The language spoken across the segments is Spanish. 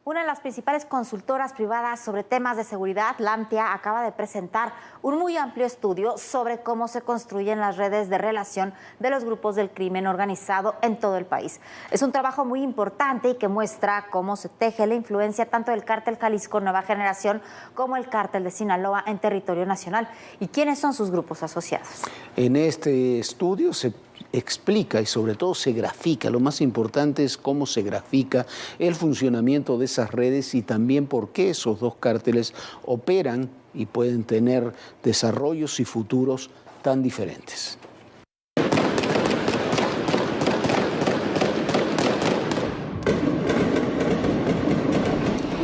Una de las principales consultoras privadas sobre temas de seguridad, Lantia, acaba de presentar un muy amplio estudio sobre cómo se construyen las redes de relación de los grupos del crimen organizado en todo el país. Es un trabajo muy importante y que muestra cómo se teje la influencia tanto del Cártel Jalisco Nueva Generación como el Cártel de Sinaloa en territorio nacional y quiénes son sus grupos asociados. En este estudio se explica y sobre todo se grafica, lo más importante es cómo se grafica el funcionamiento de esas redes y también por qué esos dos cárteles operan y pueden tener desarrollos y futuros tan diferentes.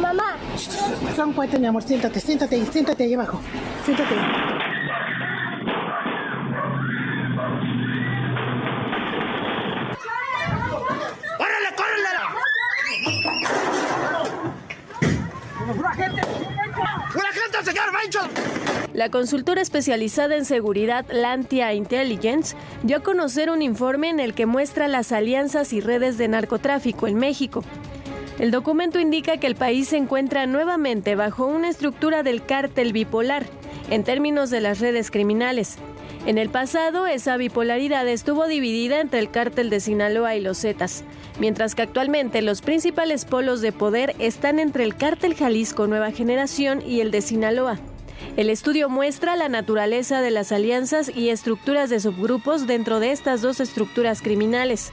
Mamá. Son cuatro, mi amor, siéntate ahí abajo, siéntate. La consultora especializada en seguridad Lantia Intelligence dio a conocer un informe en el que muestra las alianzas y redes de narcotráfico en México. El documento indica que el país se encuentra nuevamente bajo una estructura del cártel bipolar en términos de las redes criminales. En el pasado, esa bipolaridad estuvo dividida entre el cártel de Sinaloa y los Zetas, mientras que actualmente los principales polos de poder están entre el Cártel Jalisco Nueva Generación y el de Sinaloa. El estudio muestra la naturaleza de las alianzas y estructuras de subgrupos dentro de estas dos estructuras criminales.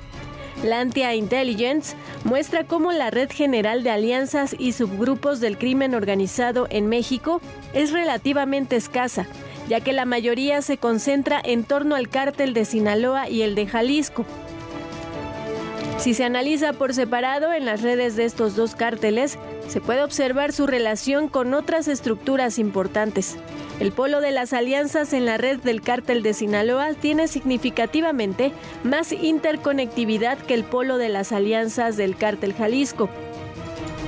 Lantia Intelligence muestra cómo la red general de alianzas y subgrupos del crimen organizado en México es relativamente escasa, ya que la mayoría se concentra en torno al cártel de Sinaloa y el de Jalisco. Si se analiza por separado en las redes de estos dos cárteles, se puede observar su relación con otras estructuras importantes. El polo de las alianzas en la red del cártel de Sinaloa tiene significativamente más interconectividad que el polo de las alianzas del cártel Jalisco.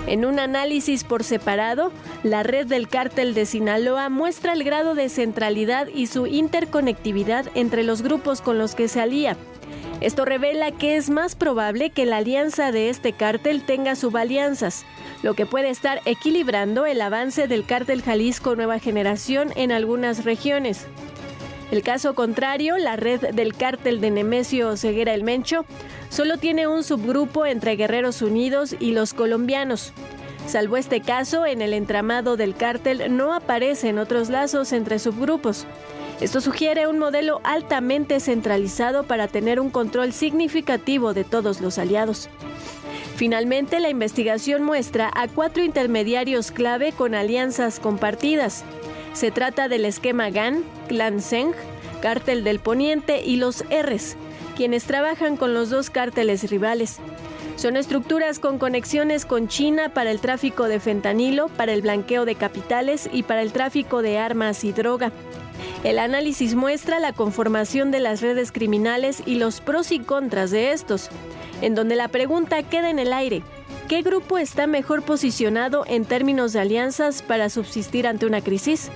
En un análisis por separado, la red del cártel de Sinaloa muestra el grado de centralidad y su interconectividad entre los grupos con los que se alía. Esto revela que es más probable que la alianza de este cártel tenga subalianzas, lo que puede estar equilibrando el avance del cártel Jalisco Nueva Generación en algunas regiones. El caso contrario, la red del cártel de Nemesio Ceguera el Mencho, solo tiene un subgrupo entre Guerreros Unidos y los colombianos. Salvo este caso, en el entramado del cártel no aparecen otros lazos entre subgrupos. Esto sugiere un modelo altamente centralizado para tener un control significativo de todos los aliados. Finalmente, la investigación muestra a 4 intermediarios clave con alianzas compartidas. Se trata del esquema GAN, Clan Zeng, Cártel del Poniente y los R's, quienes trabajan con los dos cárteles rivales. Son estructuras con conexiones con China para el tráfico de fentanilo, para el blanqueo de capitales y para el tráfico de armas y droga. El análisis muestra la conformación de las redes criminales y los pros y contras de estos, en donde la pregunta queda en el aire: ¿qué grupo está mejor posicionado en términos de alianzas para subsistir ante una crisis?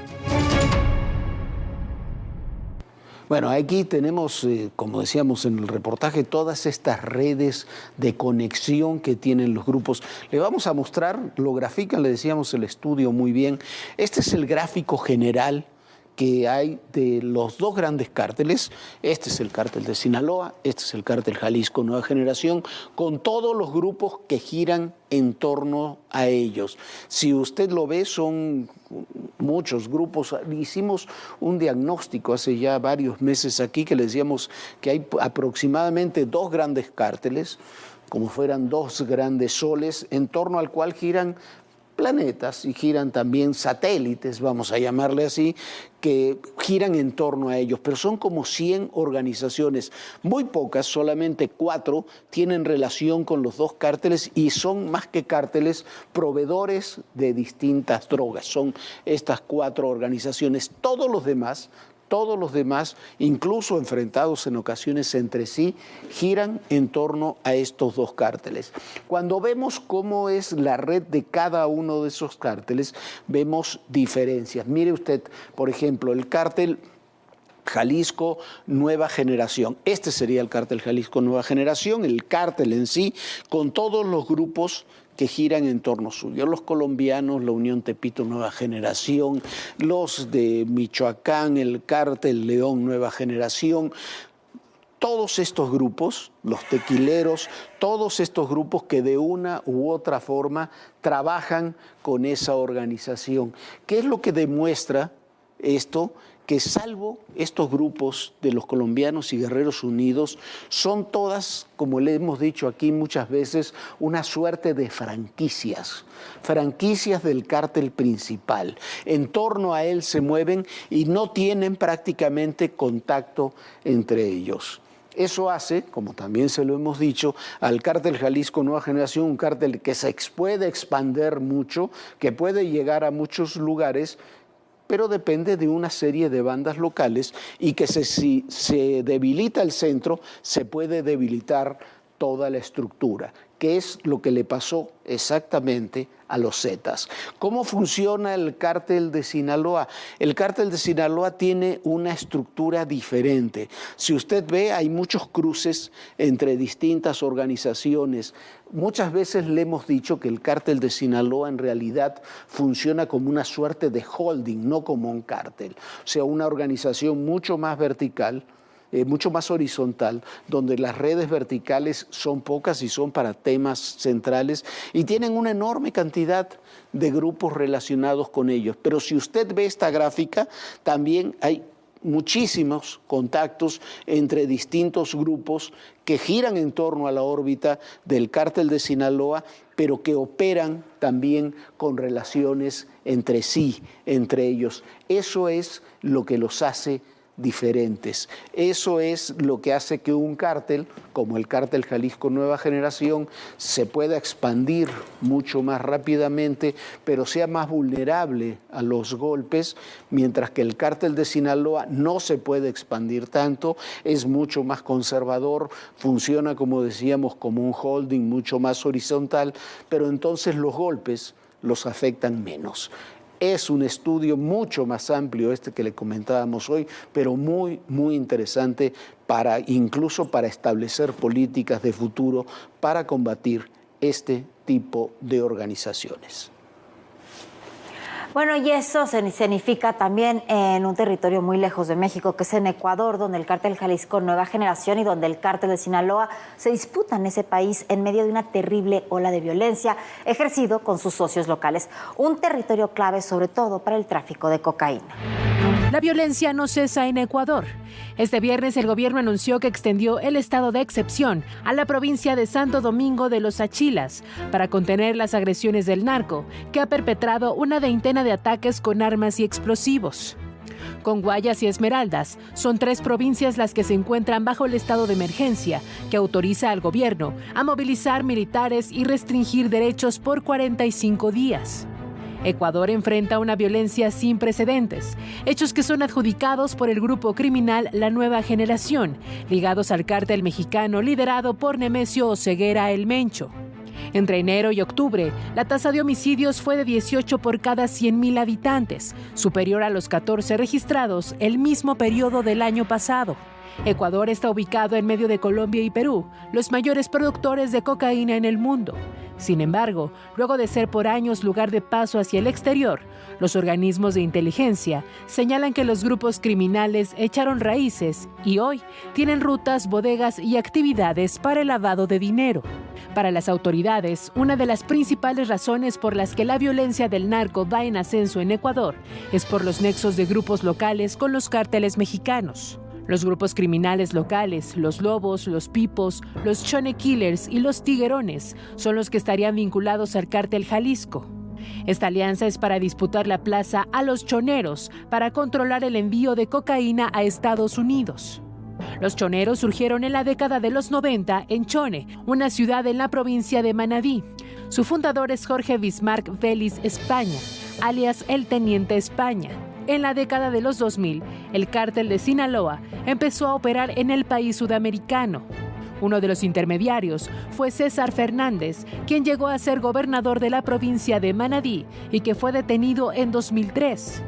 Bueno, aquí tenemos, como decíamos en el reportaje, todas estas redes de conexión que tienen los grupos. Le vamos a mostrar, lo grafican, le decíamos el estudio muy bien. Este es el gráfico general que hay de los dos grandes cárteles. Este es el cártel de Sinaloa, este es el cártel Jalisco Nueva Generación, con todos los grupos que giran en torno a ellos. Si usted lo ve, son muchos grupos. Hicimos un diagnóstico hace ya varios meses aquí que le decíamos que hay aproximadamente 2 grandes cárteles, como fueran 2 grandes soles, en torno al cual giran planetas y giran también satélites, vamos a llamarle así, que giran en torno a ellos, pero son como 100 organizaciones. Muy pocas, solamente 4, tienen relación con los dos cárteles y son más que cárteles, proveedores de distintas drogas. Son estas 4 organizaciones. Todos los demás, incluso enfrentados en ocasiones entre sí, giran en torno a estos dos cárteles. Cuando vemos cómo es la red de cada uno de esos cárteles, vemos diferencias. Mire usted, por ejemplo, el cártel Jalisco Nueva Generación. Este sería el cártel Jalisco Nueva Generación, el cártel en sí, con todos los grupos que giran en torno suyo. Los colombianos, la Unión Tepito Nueva Generación, los de Michoacán, el cártel León Nueva Generación. Todos estos grupos, los tequileros, todos estos grupos que de una u otra forma trabajan con esa organización. ¿Qué es lo que demuestra esto? Que salvo estos grupos de los colombianos y guerreros unidos, son todas, como le hemos dicho aquí muchas veces, una suerte de franquicias del cártel principal. En torno a él se mueven y no tienen prácticamente contacto entre ellos. Eso hace, como también se lo hemos dicho, al cártel Jalisco Nueva Generación, un cártel que se puede expandir mucho, que puede llegar a muchos lugares, pero depende de una serie de bandas locales y que si se debilita el centro, se puede debilitar toda la estructura, que es lo que le pasó exactamente a los Zetas. ¿Cómo funciona el cártel de Sinaloa? El cártel de Sinaloa tiene una estructura diferente. Si usted ve, hay muchos cruces entre distintas organizaciones. Muchas veces le hemos dicho que el cártel de Sinaloa en realidad funciona como una suerte de holding, no como un cártel. O sea, una organización mucho más vertical, mucho más horizontal, donde las redes verticales son pocas y son para temas centrales y tienen una enorme cantidad de grupos relacionados con ellos. Pero si usted ve esta gráfica, también hay muchísimos contactos entre distintos grupos que giran en torno a la órbita del cártel de Sinaloa, pero que operan también con relaciones entre sí, entre ellos. Eso es lo que los hace diferentes. Eso es lo que hace que un cártel, como el cártel Jalisco Nueva Generación, se pueda expandir mucho más rápidamente, pero sea más vulnerable a los golpes, mientras que el cártel de Sinaloa no se puede expandir tanto, es mucho más conservador, funciona, como decíamos, como un holding mucho más horizontal, pero entonces los golpes los afectan menos. Es un estudio mucho más amplio este que le comentábamos hoy, pero muy, muy interesante incluso para establecer políticas de futuro para combatir este tipo de organizaciones. Bueno, y eso se significa también en un territorio muy lejos de México, que es en Ecuador, donde el cártel Jalisco Nueva Generación y donde el cártel de Sinaloa se disputan ese país en medio de una terrible ola de violencia ejercido con sus socios locales. Un territorio clave sobre todo para el tráfico de cocaína. La violencia no cesa en Ecuador. Este viernes el gobierno anunció que extendió el estado de excepción a la provincia de Santo Domingo de los Achilas para contener las agresiones del narco, que ha perpetrado una veintena de ataques con armas y explosivos. Con Guayas y Esmeraldas, son 3 provincias las que se encuentran bajo el estado de emergencia, que autoriza al gobierno a movilizar militares y restringir derechos por 45 días. Ecuador enfrenta una violencia sin precedentes, hechos que son adjudicados por el grupo criminal La Nueva Generación, ligados al cártel mexicano liderado por Nemesio Oseguera El Mencho. Entre enero y octubre, la tasa de homicidios fue de 18 por cada 100,000 habitantes, superior a los 14 registrados el mismo periodo del año pasado. Ecuador está ubicado en medio de Colombia y Perú, los mayores productores de cocaína en el mundo. Sin embargo, luego de ser por años lugar de paso hacia el exterior, los organismos de inteligencia señalan que los grupos criminales echaron raíces y hoy tienen rutas, bodegas y actividades para el lavado de dinero. Para las autoridades, una de las principales razones por las que la violencia del narco va en ascenso en Ecuador es por los nexos de grupos locales con los cárteles mexicanos. Los grupos criminales locales, los Lobos, los Pipos, los Chone Killers y los Tiguerones son los que estarían vinculados al cártel Jalisco. Esta alianza es para disputar la plaza a los choneros para controlar el envío de cocaína a Estados Unidos. Los choneros surgieron en la década de los 90 en Chone, una ciudad en la provincia de Manabí. Su fundador es Jorge Bismarck Vélez España, alias el Teniente España. En la década de los 2000, el cártel de Sinaloa empezó a operar en el país sudamericano. Uno de los intermediarios fue César Fernández, quien llegó a ser gobernador de la provincia de Manabí y que fue detenido en 2003.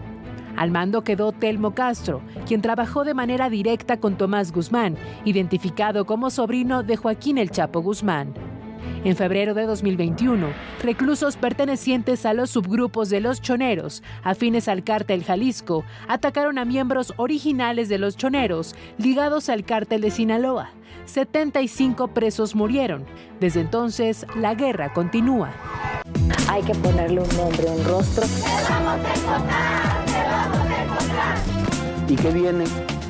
Al mando quedó Telmo Castro, quien trabajó de manera directa con Tomás Guzmán, identificado como sobrino de Joaquín El Chapo Guzmán. En febrero de 2021, reclusos pertenecientes a los subgrupos de Los Choneros, afines al cártel Jalisco, atacaron a miembros originales de Los Choneros, ligados al cártel de Sinaloa. 75 presos murieron. Desde entonces, la guerra continúa. Hay que ponerle un nombre, un rostro. Y que vienen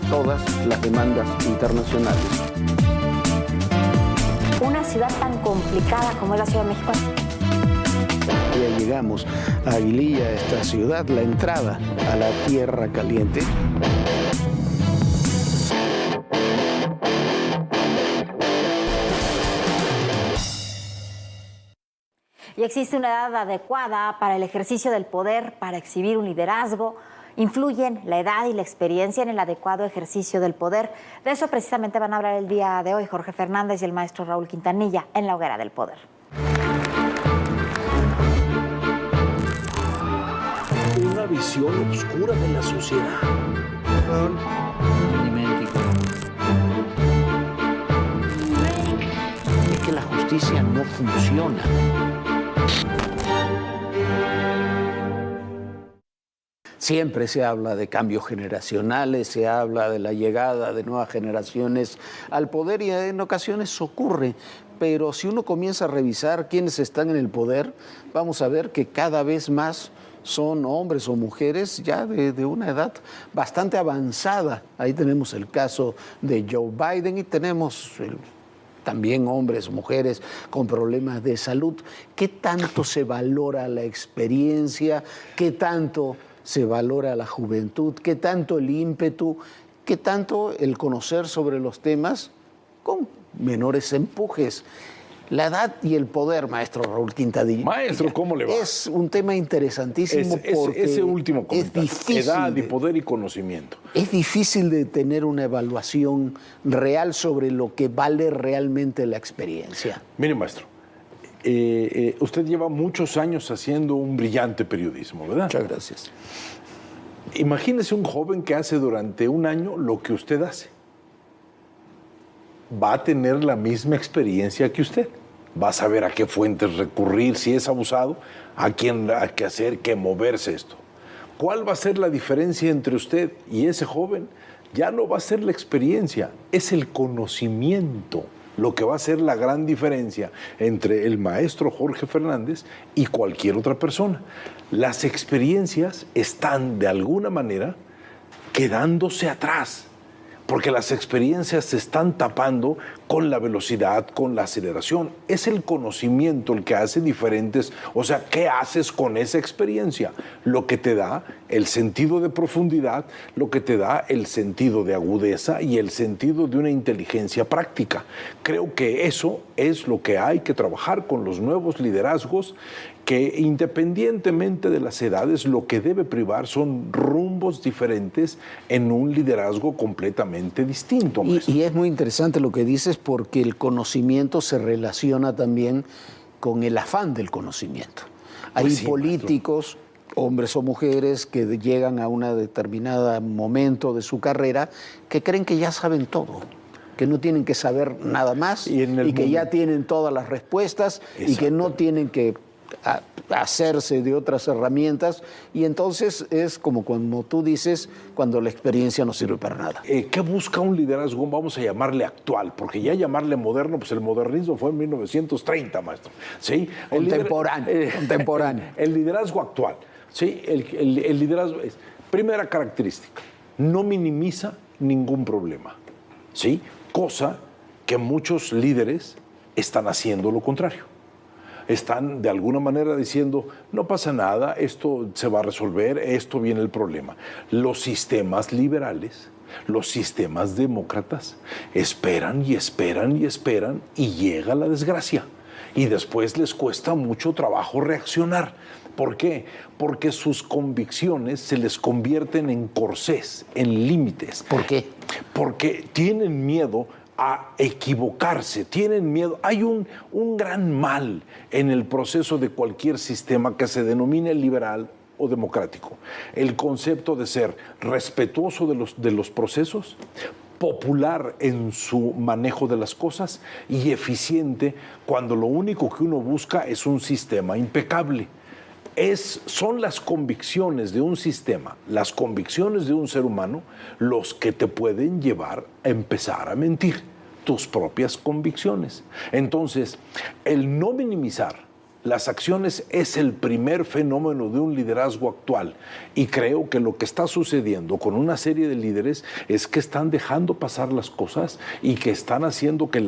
todas las demandas internacionales. Una ciudad tan complicada como es la Ciudad de México. Ya llegamos a Aguililla, esta ciudad, la entrada a la Tierra Caliente. Y existe una edad adecuada para el ejercicio del poder, para exhibir un liderazgo. Influyen la edad y la experiencia en el adecuado ejercicio del poder. De eso precisamente van a hablar el día de hoy Jorge Fernández y el maestro Raúl Quintanilla en La Hoguera del Poder. Una visión oscura de la sociedad. Es que la justicia no funciona. Siempre se habla de cambios generacionales, se habla de la llegada de nuevas generaciones al poder y en ocasiones ocurre, pero si uno comienza a revisar quiénes están en el poder, vamos a ver que cada vez más son hombres o mujeres ya de una edad bastante avanzada. Ahí tenemos el caso de Joe Biden y tenemos también hombres, mujeres con problemas de salud. ¿Qué tanto se valora la experiencia? ¿Qué tanto se valora la juventud? ¿Qué tanto el ímpetu? ¿Qué tanto el conocer sobre los temas con menores empujes? La edad y el poder, maestro Raúl Quintanilla. Maestro, ¿cómo le va? Es un tema interesantísimo porque ese último comentario, es difícil. Edad y poder y conocimiento. Es difícil de tener una evaluación real sobre lo que vale realmente la experiencia. Mire, maestro, usted lleva muchos años haciendo un brillante periodismo, ¿verdad? Muchas gracias. Imagínese un joven que hace durante un año lo que usted hace. Va a tener la misma experiencia que usted. Va a saber a qué fuentes recurrir si es abusado, a quién hay que hacer, qué moverse esto. ¿Cuál va a ser la diferencia entre usted y ese joven? Ya no va a ser la experiencia, es el conocimiento lo que va a ser la gran diferencia entre el maestro Jorge Fernández y cualquier otra persona. Las experiencias están de alguna manera quedándose atrás, porque las experiencias se están tapando con la velocidad, con la aceleración. Es el conocimiento el que hace diferentes, o sea, ¿qué haces con esa experiencia? Lo que te da el sentido de profundidad, lo que te da el sentido de agudeza y el sentido de una inteligencia práctica. Creo que eso es lo que hay que trabajar con los nuevos liderazgos, que independientemente de las edades, lo que debe privar son rumbos diferentes en un liderazgo completamente distinto. Y es muy interesante lo que dices porque el conocimiento se relaciona también con el afán del conocimiento. Hay políticos, hombres o mujeres, que llegan a un determinado momento de su carrera que creen que ya saben todo, que no tienen que saber nada más y que ya tienen todas las respuestas. Exacto. Y que no tienen que hacerse de otras herramientas, y entonces es como cuando tú dices, cuando la experiencia no sirve para nada. ¿Qué busca un liderazgo? Vamos a llamarle actual, porque ya llamarle moderno, pues el modernismo fue en 1930, maestro. ¿Sí? Contemporáneo. Contemporáneo. El liderazgo actual, ¿sí? El liderazgo es, primera característica, no minimiza ningún problema, ¿sí? Cosa que muchos líderes están haciendo lo contrario. Están de alguna manera diciendo, no pasa nada, esto se va a resolver, esto viene el problema. Los sistemas liberales, los sistemas demócratas, esperan y esperan y esperan y llega la desgracia. Y después les cuesta mucho trabajo reaccionar. ¿Por qué? Porque sus convicciones se les convierten en corsés, en límites. ¿Por qué? Porque tienen miedo a equivocarse, tienen miedo. Hay un gran mal en el proceso de cualquier sistema que se denomine liberal o democrático. El concepto de ser respetuoso de los procesos, popular en su manejo de las cosas y eficiente cuando lo único que uno busca es un sistema impecable. Son las convicciones de un sistema, las convicciones de un ser humano, los que te pueden llevar a empezar a mentir, tus propias convicciones. Entonces, el no minimizar las acciones es el primer fenómeno de un liderazgo actual, y creo que lo que está sucediendo con una serie de líderes es que están dejando pasar las cosas y que están haciendo que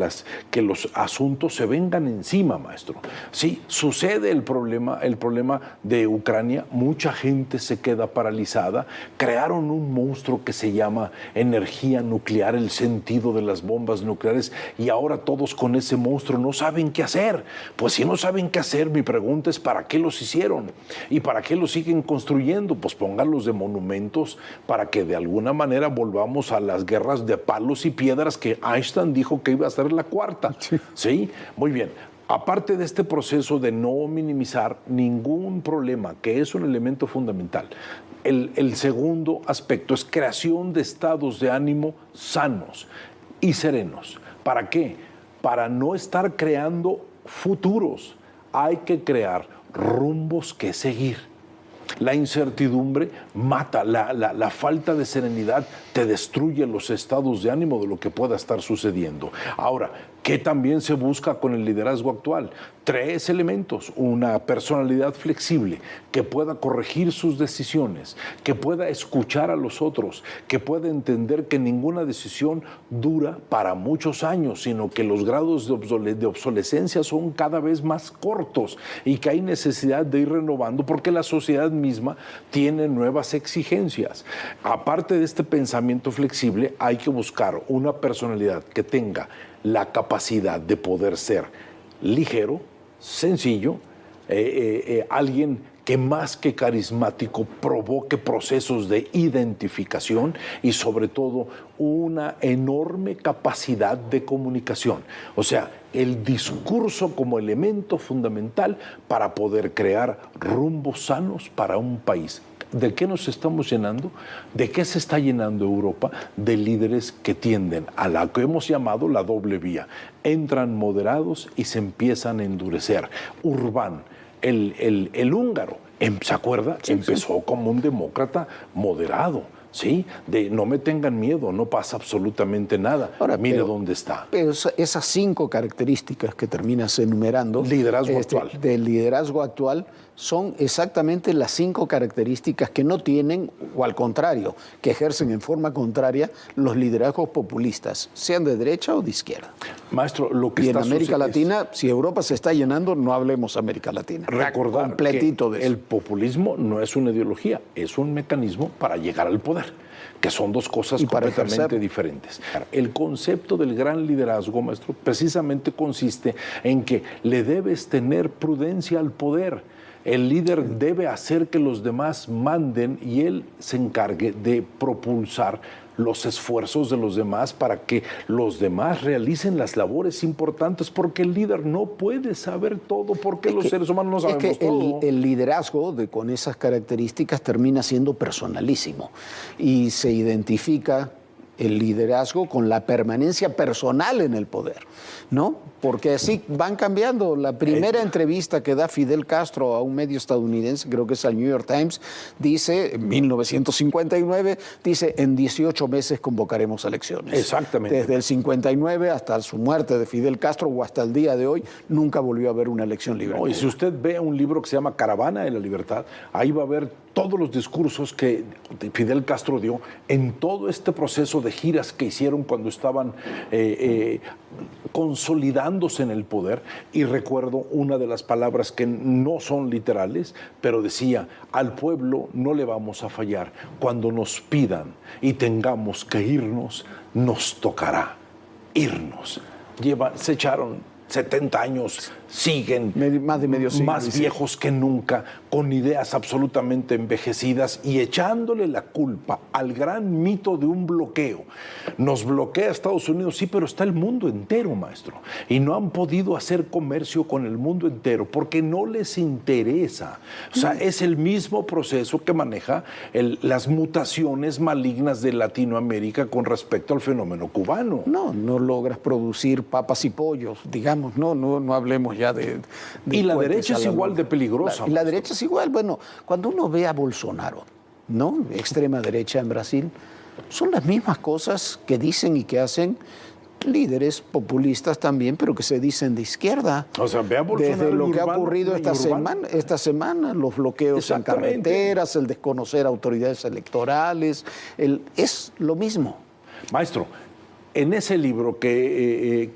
los asuntos se vengan encima, maestro. Sí, sucede el problema de Ucrania, mucha gente se queda paralizada, crearon un monstruo que se llama energía nuclear, el sentido de las bombas nucleares, y ahora todos con ese monstruo no saben qué hacer. Pues si no saben qué hacer, mi pregunta es ¿para qué los hicieron? ¿Y para qué los siguen construyendo? Pues pónganlos de monumentos para que de alguna manera volvamos a las guerras de palos y piedras que Einstein dijo que iba a ser la cuarta. ¿Sí? Muy bien. Aparte de este proceso de no minimizar ningún problema, que es un elemento fundamental, el segundo aspecto es creación de estados de ánimo sanos y serenos. ¿Para qué? Para no estar creando futuros. Hay que crear rumbos que seguir. La incertidumbre mata, la falta de serenidad te destruye los estados de ánimo de lo que pueda estar sucediendo. Ahora, ¿qué también se busca con el liderazgo actual? 3 elementos: una personalidad flexible, que pueda corregir sus decisiones, que pueda escuchar a los otros, que pueda entender que ninguna decisión dura para muchos años, sino que los grados de obsolescencia son cada vez más cortos y que hay necesidad de ir renovando porque la sociedad misma tiene nuevas exigencias. Aparte de este pensamiento flexible, hay que buscar una personalidad que tenga la capacidad de poder ser ligero, sencillo, alguien que más que carismático provoque procesos de identificación y sobre todo una enorme capacidad de comunicación. O sea, el discurso como elemento fundamental para poder crear rumbos sanos para un país. ¿De qué nos estamos llenando? ¿De qué se está llenando Europa? De líderes que tienden a la que hemos llamado la doble vía. Entran moderados y se empiezan a endurecer. Orbán, el húngaro, ¿se acuerda? Sí, empezó como un demócrata moderado. ¿Sí? De no me tengan miedo, no pasa absolutamente nada. Ahora, mire dónde está. Pero esas 5 características que terminas enumerando del liderazgo actual son exactamente las 5 características que no tienen, o al contrario, que ejercen en forma contraria los liderazgos populistas, sean de derecha o de izquierda. Maestro, lo que y está en América Latina, si Europa se está llenando, no hablemos América Latina. Recordar completito que de eso. El populismo no es una ideología, es un mecanismo para llegar al poder, que son 2 cosas completamente diferentes. El concepto del gran liderazgo, maestro, precisamente consiste en que le debes tener prudencia al poder. El líder debe hacer que los demás manden y él se encargue de propulsar los esfuerzos de los demás para que los demás realicen las labores importantes, porque el líder no puede saber todo, porque los seres humanos no sabemos todo. El liderazgo con esas características termina siendo personalísimo y se identifica el liderazgo con la permanencia personal en el poder, ¿no? Porque así van cambiando. La primera entrevista que da Fidel Castro a un medio estadounidense, creo que es al New York Times, dice, en 1959, dice, en 18 meses convocaremos elecciones. Exactamente. Desde el 59 hasta su muerte de Fidel Castro o hasta el día de hoy, nunca volvió a haber una elección libre. No, y si usted ve un libro que se llama Caravana de la Libertad, ahí va a ver todos los discursos que Fidel Castro dio en todo este proceso de giras que hicieron cuando estaban consolidándose en el poder. Y recuerdo una de las palabras que no son literales, pero decía, al pueblo no le vamos a fallar. Cuando nos pidan y tengamos que irnos, nos tocará irnos. Se echaron 70 años, siguen más de medio siglo, más viejos que nunca, con ideas absolutamente envejecidas y echándole la culpa al gran mito de un bloqueo. Nos bloquea Estados Unidos, sí, pero está el mundo entero, maestro. Y no han podido hacer comercio con el mundo entero porque no les interesa. O sea, es el mismo proceso que maneja las mutaciones malignas de Latinoamérica con respecto al fenómeno cubano. No logras producir papas y pollos, digamos. No hablemos ya de y la derecha es igual de peligrosa. La derecha es igual. Bueno, cuando uno ve a Bolsonaro, ¿no? Extrema derecha en Brasil, son las mismas cosas que dicen y que hacen líderes populistas también, pero que se dicen de izquierda. O sea, ve a Bolsonaro. Desde lo que ha ocurrido esta semana, los bloqueos en carreteras, el desconocer autoridades electorales, es lo mismo. Maestro, en ese libro que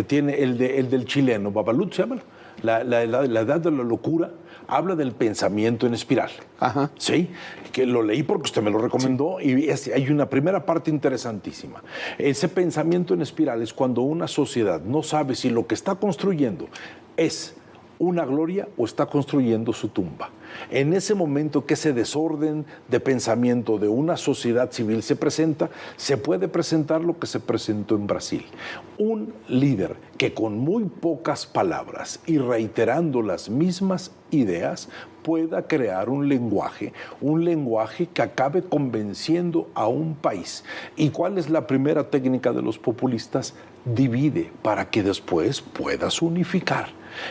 tiene el del chileno, Babalut se llama, la edad de la locura, habla del pensamiento en espiral. Ajá. Sí, que lo leí porque usted me lo recomendó, sí. Y hay una primera parte interesantísima. Ese pensamiento en espiral es cuando una sociedad no sabe si lo que está construyendo es una gloria o está construyendo su tumba. En ese momento que ese desorden de pensamiento de una sociedad civil se presenta, se puede presentar lo que se presentó en Brasil. Un líder que con muy pocas palabras y reiterando las mismas ideas pueda crear un lenguaje que acabe convenciendo a un país. ¿Y cuál es la primera técnica de los populistas? Divide para que después puedas unificar.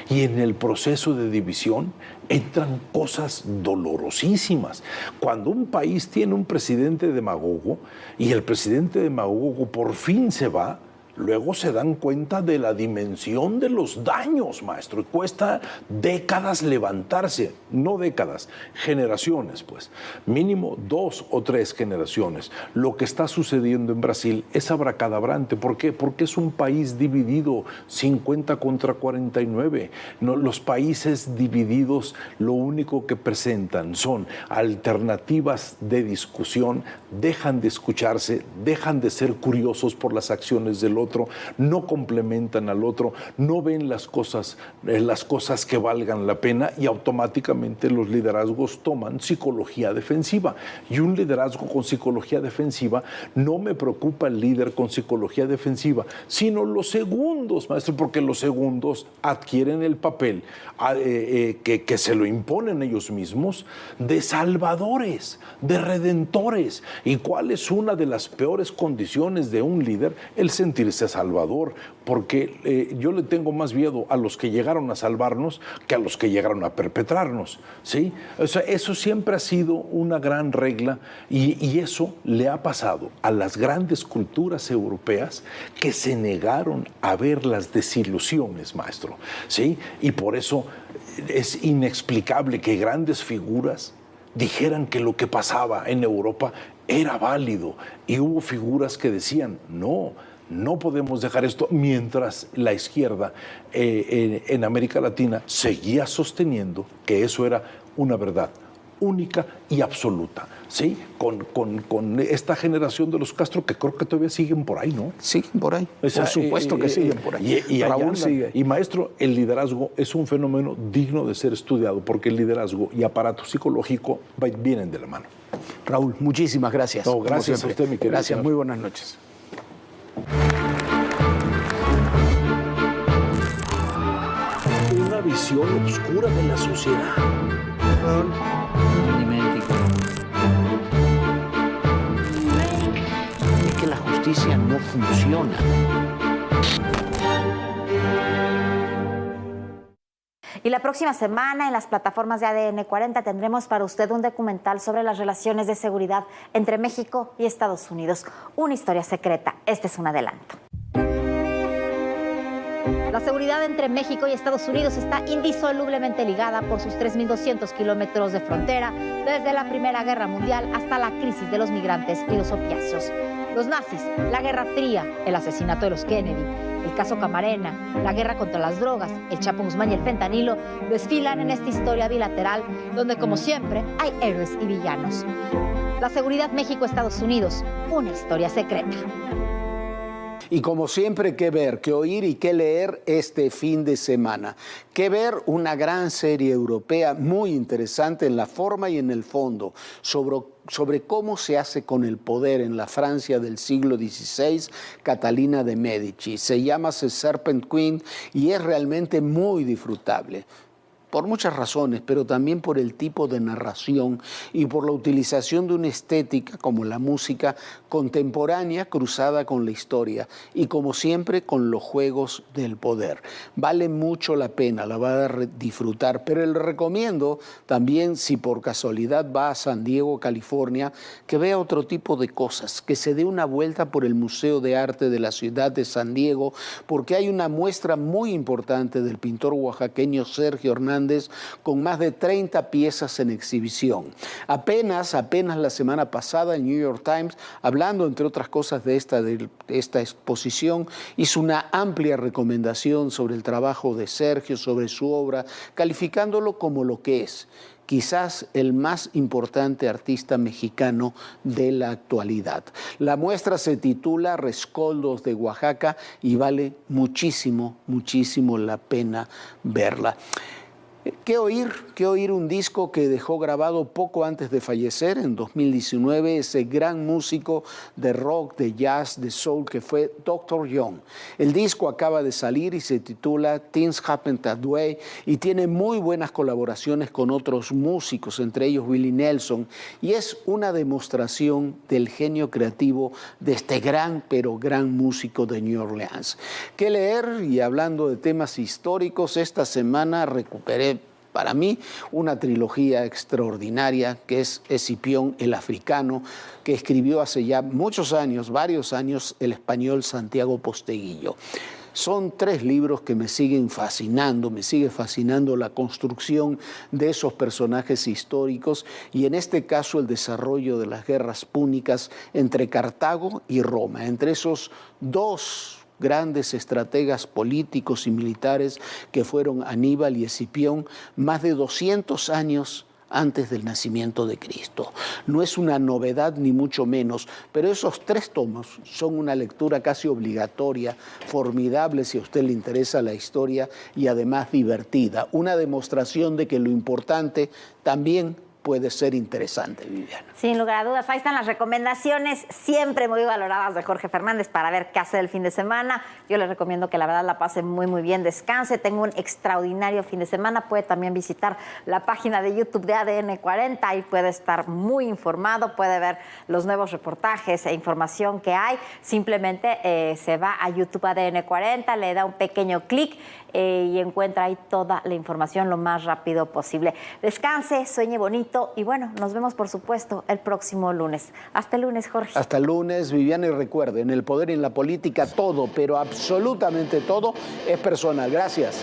Y en el proceso de división entran cosas dolorosísimas. Cuando un país tiene un presidente demagogo y el presidente demagogo por fin se va, luego se dan cuenta de la dimensión de los daños, maestro, y cuesta décadas levantarse, no décadas, generaciones, pues, mínimo 2 o 3 generaciones. Lo que está sucediendo en Brasil es abracadabrante. ¿Por qué? Porque es un país dividido, 50 contra 49. No, los países divididos lo único que presentan son alternativas de discusión, dejan de escucharse, dejan de ser curiosos por las acciones del otro, no complementan al otro, no ven las cosas que valgan la pena y automáticamente los liderazgos toman psicología defensiva. Y un liderazgo con psicología defensiva, no me preocupa el líder con psicología defensiva, sino los segundos, maestro, porque los segundos adquieren el papel que se lo imponen ellos mismos de salvadores, de redentores. ¿Y cuál es una de las peores condiciones de un líder? El sentirse salvador, porque yo le tengo más miedo a los que llegaron a salvarnos que a los que llegaron a perpetrarnos, ¿sí? O sea, eso siempre ha sido una gran regla y eso le ha pasado a las grandes culturas europeas que se negaron a ver las desilusiones, maestro, ¿sí? Y por eso es inexplicable que grandes figuras dijeran que lo que pasaba en Europa era válido y hubo figuras que decían, no podemos dejar esto, mientras la izquierda en América Latina seguía sosteniendo que eso era una verdad única y absoluta, ¿sí? Con esta generación de los Castro que creo que todavía siguen por ahí, ¿no? Siguen por ahí, por supuesto que siguen por ahí. Y Raúl sigue. Y maestro, el liderazgo es un fenómeno digno de ser estudiado porque el liderazgo y aparato psicológico vienen de la mano. Raúl, muchísimas gracias. No, gracias a usted, mi querido Gracias, señor. muy buenas noches. Una visión oscura de la sociedad. Es que la justicia no funciona. Y la próxima semana en las plataformas de ADN 40 tendremos para usted un documental sobre las relaciones de seguridad entre México y Estados Unidos. Una historia secreta. Este es un adelanto. La seguridad entre México y Estados Unidos está indisolublemente ligada por sus 3.200 kilómetros de frontera, desde la Primera Guerra Mundial hasta la crisis de los migrantes y los opiáceos. Los nazis, la Guerra Fría, el asesinato de los Kennedy, el caso Camarena, la guerra contra las drogas, el Chapo Guzmán y el fentanilo desfilan en esta historia bilateral donde, como siempre, hay héroes y villanos. La seguridad México-Estados Unidos, una historia secreta. Y como siempre, qué ver, qué oír y qué leer este fin de semana. Qué ver una gran serie europea muy interesante en la forma y en el fondo sobre cómo se hace con el poder en la Francia del siglo XVI, Catalina de Médici. Se llama The Serpent Queen y es realmente muy disfrutable. Por muchas razones, pero también por el tipo de narración y por la utilización de una estética como la música contemporánea cruzada con la historia y como siempre con los juegos del poder. Vale mucho la pena, la va a disfrutar, pero le recomiendo también, si por casualidad va a San Diego, California, que vea otro tipo de cosas, que se dé una vuelta por el Museo de Arte de la ciudad de San Diego, porque hay una muestra muy importante del pintor oaxaqueño Sergio Hernández con más de 30 piezas en exhibición. Apenas la semana pasada el New York Times, hablando entre otras cosas de esta exposición, hizo una amplia recomendación sobre el trabajo de Sergio, sobre su obra, calificándolo como lo que es. Quizás el más importante artista mexicano de la actualidad. La muestra se titula Rescoldos de Oaxaca y vale muchísimo, muchísimo la pena verla. ¿Qué oír? ¿Qué oír? Un disco que dejó grabado poco antes de fallecer, en 2019, ese gran músico de rock, de jazz, de soul que fue Dr. Young. El disco acaba de salir y se titula Things Happen That Way y tiene muy buenas colaboraciones con otros músicos, entre ellos Willie Nelson, y es una demostración del genio creativo de este gran, pero gran músico de New Orleans. ¿Qué leer? Y hablando de temas históricos, esta semana recuperé para mí una trilogía extraordinaria que es Escipión el Africano, que escribió hace ya muchos años, varios años, el español Santiago Posteguillo. Son 3 libros que me siguen fascinando, me sigue fascinando la construcción de esos personajes históricos y en este caso el desarrollo de las guerras púnicas entre Cartago y Roma, entre esos dos grandes estrategas políticos y militares que fueron Aníbal y Escipión, más de 200 años antes del nacimiento de Cristo. No es una novedad ni mucho menos, pero esos 3 tomos son una lectura casi obligatoria, formidable si a usted le interesa la historia y además divertida. Una demostración de que lo importante también puede ser interesante, Viviana. Sin lugar a dudas, ahí están las recomendaciones siempre muy valoradas de Jorge Fernández para ver qué hacer el fin de semana. Yo les recomiendo que la verdad la pase muy, muy bien, descanse, tenga un extraordinario fin de semana. Puede también visitar la página de YouTube de ADN 40, ahí puede estar muy informado, puede ver los nuevos reportajes e información que hay. Simplemente se va a YouTube ADN 40, le da un pequeño clic y encuentra ahí toda la información lo más rápido posible. Descanse, sueñe bonito y bueno, nos vemos por supuesto el próximo lunes. Hasta el lunes, Jorge. Hasta el lunes, Viviana, y recuerde, en el poder y en la política todo, pero absolutamente todo es personal. Gracias.